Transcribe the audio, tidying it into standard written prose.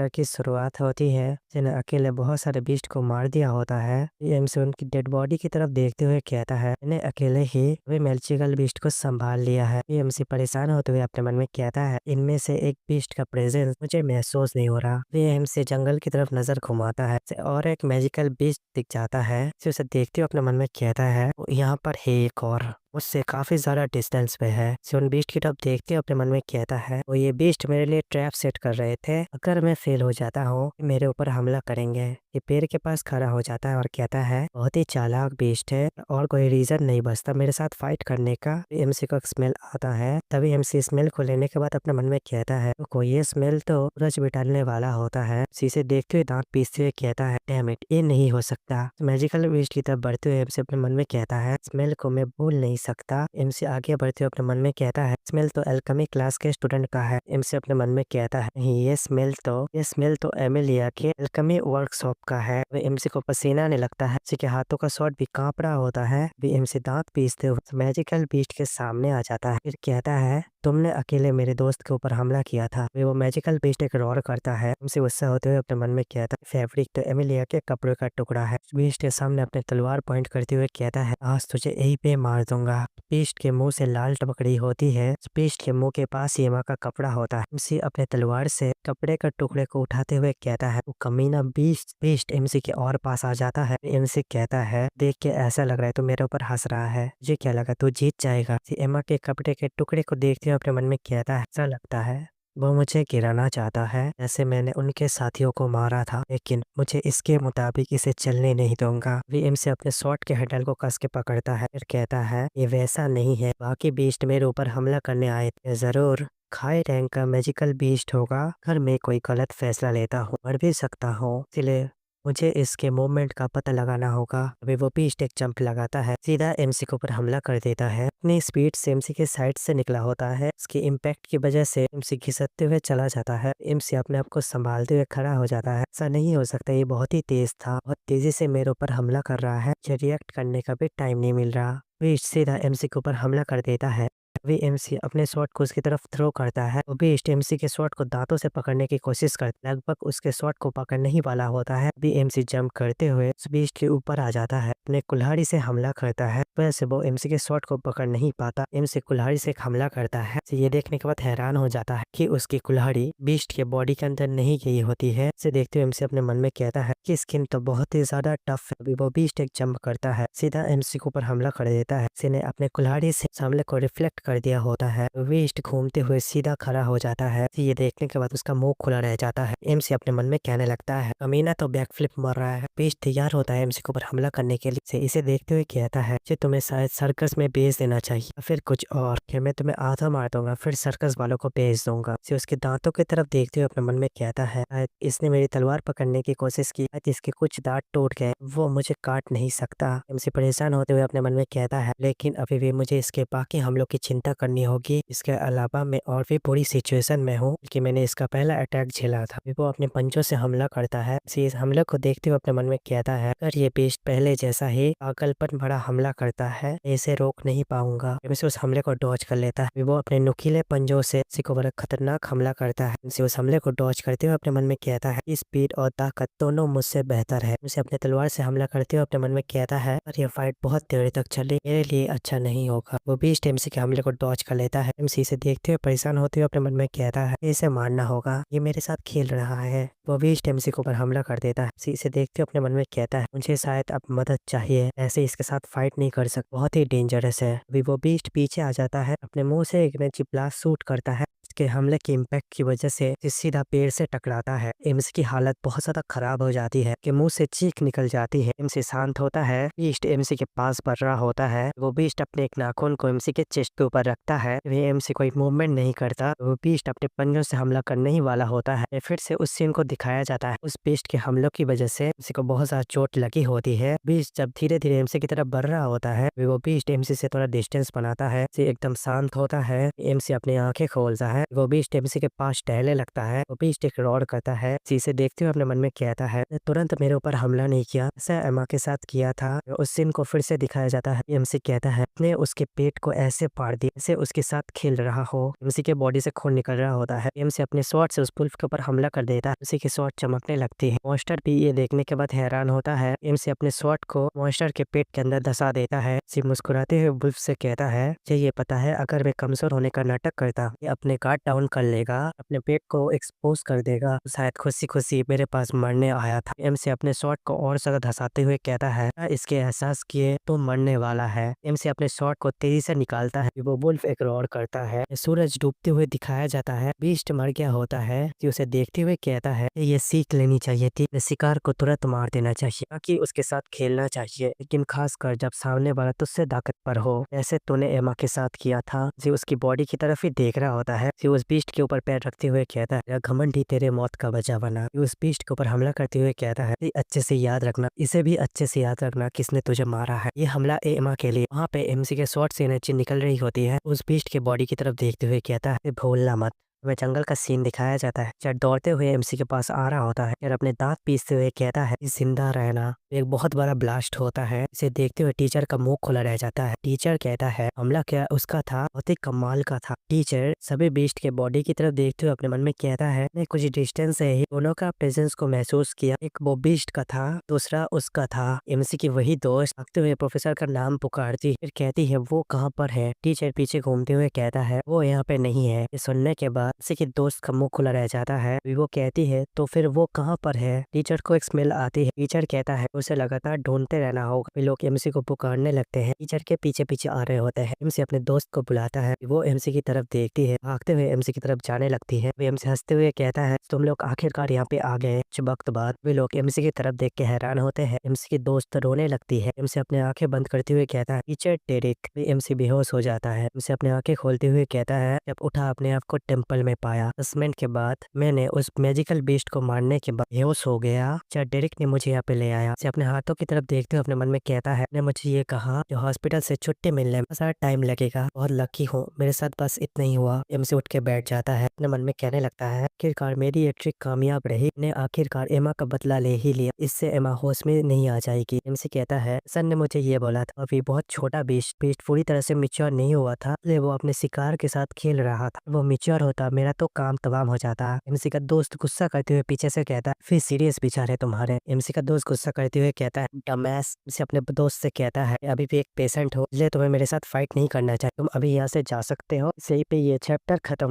Chapter की शुरुआत होती है जिन्हें अकेले बहुत सारे बीस्ट को मार दिया होता है। एमसी उनकी डेड बॉडी की तरफ देखते हुए कहता है इन्हें अकेले ही वे मैजिकल बीस्ट को संभाल लिया है। एमसी परेशान होते हुए अपने मन में कहता है इनमें से एक बीस्ट का प्रेजेंस मुझे महसूस नहीं हो रहा। वे एमसी जंगल की तरफ नजर घुमाता है और एक मैजिकल बीस्ट दिख जाता है। उसे देखते हुए अपने मन में कहता है यहाँ पर है एक और मुझसे काफी ज्यादा डिस्टेंस पे है। उन बीस्ट की तरफ देखते हुए अपने मन में कहता है वो ये बीस्ट मेरे लिए ट्रैप सेट कर रहे थे, अगर मैं फेल हो जाता हूँ मेरे ऊपर हमला करेंगे। ये पेड़ के पास खड़ा हो जाता है और कहता है बहुत ही चालाक बीस्ट है और कोई रीजन नहीं बचता मेरे साथ फाइट करने का। एमसी को स्मेल आता है, तभी एमसी स्मेल को लेने के बाद अपने मन में कहता है कोई ये स्मेल तो सूरज बिटाने वाला होता है। शीशे देखते हुए दांत पीसते हुए कहता है डैम इट, ये नहीं हो सकता। मैजिकल बीस्ट की तरफ बढ़ते हुए एमसी अपने मन में कहता है स्मेल को मैं भूल नहीं सकता। एमसी आगे बढ़ते हुए अपने मन में कहता है स्मेल तो एल्केमी क्लास के स्टूडेंट का है। एमसी अपने मन में कहता है नहीं, ये स्मेल तो एमिलिया के एल्केमी वर्कशॉप का है। वे एमसी को पसीना आने लगता है, उसी के हाथों का शॉट भी कांप रहा होता है। वे एमसी दांत पीसते हुए मैजिकल बीस्ट के सामने आ जाता है, फिर कहता है तुमने अकेले मेरे दोस्त के ऊपर हमला किया था। वे वो मैजिकल बीस्ट एक रोर करता है। एमसी गुस्सा होते हुए अपने मन में कहता है फैब्रिक तो एमिलिया के कपड़े का टुकड़ा है। बीस्ट के सामने अपने तलवार पॉइंट करते हुए कहता है आज तुझे यही पे मार दूंगा। बीस्ट के मुंह से लाल टपकड़ी होती है। बीस्ट के मुंह के पास येमा का कपड़ा होता है। एमसी अपने तलवार से कपड़े का टुकड़े को उठाते हुए कहता है वो कमीना बीस्ट एमसी के और पास आ जाता है। एमसी कहता है देख के ऐसा लग रहा है तो मेरे ऊपर हंस रहा है, मुझे क्या लगा तू जीत जाएगा। एमा के कपड़े के टुकड़े को देखते हुए अपने मन में कहता है ऐसा लगता है वो मुझे गिराना चाहता है जैसे मैंने उनके साथियों को मारा था, लेकिन मुझे इसके मुताबिक इसे चलने नहीं दूंगा। वीएम से अपने शॉट के हैंडल को कस के पकड़ता है, फिर कहता है ये वैसा नहीं है, बाकी बीस्ट मेरे ऊपर हमला करने आए थे, जरूर हाई रैंक का मैजिकल बीस्ट होगा। अगर मैं कोई गलत फैसला लेता हूँ मर भी सकता हूँ, इसलिए मुझे इसके मूवमेंट का पता लगाना होगा। अभी वो बीस्ट एक जंप लगाता है, सीधा एमसी के ऊपर हमला कर देता है। अपनी स्पीड से एमसी के साइड से निकला होता है, उसके इम्पैक्ट की वजह से एमसी घिसटते हुए चला जाता है। एमसी अपने आप को संभालते हुए खड़ा हो जाता है, ऐसा नहीं हो सकता, ये बहुत ही तेज था, बहुत तेजी से मेरे ऊपर हमला कर रहा है, मुझे रिएक्ट करने का भी टाइम नहीं मिल रहा। बीस्ट सीधा एमसी के ऊपर हमला कर देता है। अभी एमसी अपने शॉट को उसकी तरफ थ्रो करता है, वो बीस्ट एमसी के शॉट को दांतों से पकड़ने की कोशिश करता है, लगभग उसके शॉट को पकड़ने ही वाला होता है। अभी एमसी जंप करते हुए उस बीस्ट के ऊपर आ जाता है, अपने कुल्हाड़ी से हमला करता है, वैसे वो एमसी के शॉट को पकड़ नहीं पाता। एमसी कुल्हाड़ी से हमला करता है, ये देखने के बाद हैरान हो जाता है कि उसकी कुल्हाड़ी बीस्ट के बॉडी के अंदर नहीं गई होती है। इसे देखते हुए एमसी अपने मन में कहता है कि स्किन तो बहुत ही ज्यादा टफ है। अभी वो बीस्ट एक जंप करता है, सीधा एमसी के ऊपर हमला कर देता है, इसने अपने कुल्हाड़ी से सामने को रिफ्लेक्ट कर दिया होता है। बीस्ट घूमते हुए सीधा खड़ा हो जाता है, ये देखने के बाद उसका मुंह खुला रह जाता है। एमसी अपने मन में कहने लगता है कमीना तो बैकफ्लिप मार रहा है। बीस्ट तैयार होता है एमसी के ऊपर हमला करने के लिए, इसे देखते हुए कहता है कि तुम्हें शायद सर्कस में भेज देना चाहिए, फिर कुछ और कि मैं तुम्हें आधा मार दूंगा फिर सर्कस वालों को भेज दूंगा। उसके दांतों की तरफ देखते हुए अपने मन में कहता है इसने मेरी तलवार पकड़ने की कोशिश की, इसके कुछ दांत टूट गए, वो मुझे काट नहीं सकता। एमसी परेशान होते हुए अपने मन में कहता है लेकिन अभी भी मुझे इसके बाकी हमलों की चिंता करनी होगी। इसके अलावा मैं और भी बुरी सिचुएशन में हूँ कि मैंने इसका पहला अटैक झेला था। वो अपने पंचों से हमला करता है, इस हमले को देखते हुए अपने मन में कहता है अगर ये बेस्ट पहले जैसा ही पागलपन भरा हमला करता है इसे रोक नहीं पाऊंगा। उस हमले को डॉज कर लेता है, वो अपने नुकीले पंजों से किसी को बड़ा खतरनाक हमला करता है। उस हमले को डॉज करते हुए अपने मन में कहता है स्पीड और ताकत दोनों मुझसे बेहतर है। उसे अपने तलवार से हमला करते हुए अपने मन में कहता है और ये फाइट बहुत देर तक चले मेरे लिए अच्छा नहीं होगा। वो बीस्ट एमसी के हमले को डॉज कर लेता है। एमसी से देखते हुए परेशान होते हुए अपने मन में कहता है इसे मारना होगा, ये मेरे साथ खेल रहा है। वो बीस्ट एमसी के ऊपर हमला कर देता है। इसे देखते हुए अपने मन में कहता है मुझे शायद अब मदद चाहिए, ऐसे इसके साथ फाइट नहीं कर सकता, बहुत ही डेंजरस है। अभी वो बीस्ट पीछे आ जाता है, अपने मुंह से एक मैजिक ब्लास्ट शूट करता है, के हमले के इम्पैक्ट की वजह से सीधा पेड़ से टकराता है। एमसी की हालत बहुत ज्यादा खराब हो जाती है कि मुंह से चीख निकल जाती है। एमसी शांत होता है, बीस्ट एमसी के पास बढ़ रहा होता है। वो बीस्ट अपने एक नाखून को एमसी के चेस्ट के ऊपर रखता है, वे एमसी कोई मूवमेंट नहीं करता। वो बीस्ट अपने पंजों से हमला करने ही वाला होता है। फिर से उस सीन को दिखाया जाता है, उस बीस्ट के हमलों की वजह से एमसी को बहुत ज्यादा चोट लगी होती है। बीस्ट जब धीरे धीरे एमसी की तरफ बढ़ रहा होता है, वो बीस्ट एमसी से थोड़ा डिस्टेंस बनाता है, एकदम शांत होता है। एमसी अपनी आंखें खोलता है, है। वो बीस्ट एमसी के पास टहलने लगता है। वो बीस्ट एक रॉड करता है। इसे देखते हुए अपने मन में कहता है, तुरंत मेरे ऊपर हमला नहीं किया जैसा एमा के साथ किया था। उस सीन को फिर से दिखाया जाता है। एमसी कहता है ने उसके पेट को ऐसे फाड़ दिया जैसे उसके साथ खेल रहा हो। एमसी के बॉडी से खून निकल रहा होता है। एमसी अपने स्वॉर्ड से उस वुल्फ के ऊपर हमला कर देता है। उसी की स्वॉर्ड चमकने लगती है। मॉन्स्टर भी ये देखने के बाद हैरान होता है। एमसी अपने स्वॉर्ड को मॉन्स्टर के पेट के अंदर धसा देता है। एमसी मुस्कुराते हुए वुल्फ से कहता है, मुझे ये पता है अगर मैं कमजोर होने का नाटक करता ये अपने गार्ड डाउन कर लेगा, अपने पेट को एक्सपोज कर देगा, शायद खुशी खुशी मेरे पास मरने आया था। एमसी अपने स्वॉर्ड को और ज्यादा धसाते हुए कहता है, इसके एहसास किए तो मरने वाला है। एमसी अपने स्वॉर्ड को तेजी से निकालता है। वो वुल्फ एक रोर करता है। सूरज डूबते हुए दिखाया जाता है। बीस्ट मर गया होता है। कि उसे देखते हुए कहता है, ये सीख लेनी चाहिए थी, शिकार को तुरंत मार देना चाहिए, ताकि उसके साथ खेलना चाहिए, लेकिन खासकर जब सामने वाला तुझसे ताकतवर हो। ऐसे तूने एमा के साथ किया था। जी उसकी बॉडी की तरफ ही देख रहा होता है। जी उस बीस्ट के ऊपर पैर रखते हुए कहता है, घमंड ही तेरे मौत का वजह बना। उस बीस्ट के ऊपर हमला करते हुए कहता है, अच्छे से याद रखना, इसे भी अच्छे से याद रखना किसने तुझे मारा है। ये हमला एमा के लिए। वहाँ पे एमसी के स्वॉर्ड से एनर्जी निकल रही होती है। उस बीस्ट के बॉडी की तरफ देखते हुए कहता है, भूलना मत। वह जंगल का सीन दिखाया जाता है। जब दौड़ते हुए एमसी के पास आ रहा होता है और अपने दांत पीसते हुए कहता है, जिंदा रहना। एक बहुत बड़ा ब्लास्ट होता है। इसे देखते हुए टीचर का मुंह खुला रह जाता है। टीचर कहता है, हमला क्या उसका था, बहुत ही कमाल का था। टीचर सभी बीस्ट के बॉडी की तरफ देखते हुए अपने मन में कहता है, मैं कुछ डिस्टेंस से ही दोनों का प्रेजेंस को महसूस किया। एक वो बीस्ट का था, दूसरा उसका था। एमसी की वही दोस्त भागते हुए प्रोफेसर का नाम पुकारती, फिर कहती है, वो कहाँ पर है। टीचर पीछे घूमते हुए कहता है, वो यहाँ पे नहीं है। ये सुनने के बाद एमसी की दोस्त का मुंह खुला रह जाता है। वो कहती है, तो फिर वो कहाँ पर है। टीचर को एक स्मेल आती है। टीचर कहता है, उसे लगातार ढूंढते रहना होगा। वे लोग एमसी को पुकारने लगते हैं। टीचर के पीछे पीछे आ रहे होते हैं। एमसी अपने दोस्त को बुलाता है। वो एमसी की तरफ देखती है, भागते हुए एमसी की तरफ जाने लगती है। वे एमसी हंसते हुए कहता है, तुम लोग आखिरकार यहाँ पे आ गए। कुछ वक्त बाद वे लोग एमसी की तरफ देख के हैरान होते हैं। एमसी की दोस्त रोने लगती है। एमसी अपने आंखें बंद करते हुए कहता है, टीचर डेरिक। एमसी बेहोश हो जाता है। एमसी अपने आंखें खोलते हुए कहता है, जब उठा अपने आप को टेम्पल में पाया। 10 मिनट के बाद मैंने उस मैजिकल बीस्ट को मारने के बाद बेहोश हो गया। टीचर डेरिक ने मुझे यहाँ पे ले आया। अपने हाथों की तरफ देखते हुए अपने मन में कहता है, ने मुझे ये कहा जो हॉस्पिटल से छुट्टी मिलने में सारा टाइम लगेगा, बहुत लकी हूँ, मेरे साथ बस इतना ही हुआ। एमसी उठ के बैठ जाता है। अपने मन में कहने लगता है, आखिरकार मेरी एक ट्रिक कामयाब रही, ने आखिरकार एमा का बदला ले ही लिया, इससे एमा होश में नहीं आ जाएगी। एमसी कहता है, सर ने मुझे ये बोला था, अभी बहुत छोटा बीस्ट पूरी तरह से मिच्योर नहीं हुआ था, इसलिए वो अपने शिकार के साथ खेल रहा था। वो मिच्योर होता मेरा तो काम तमाम हो जाता। एमसी का दोस्त गुस्सा करते हुए पीछे से कहता है, फिर सीरियस विचार है तुम्हारे। एमसी का दोस्त गुस्सा करते हुए कहता है, डमैस। इसे अपने दोस्त से कहता है, अभी भी एक पेशेंट हो, इसलिए तुम्हें मेरे साथ फाइट नहीं करना चाहिए, तुम अभी यहाँ से जा सकते हो। सही पे ये चैप्टर खत्म।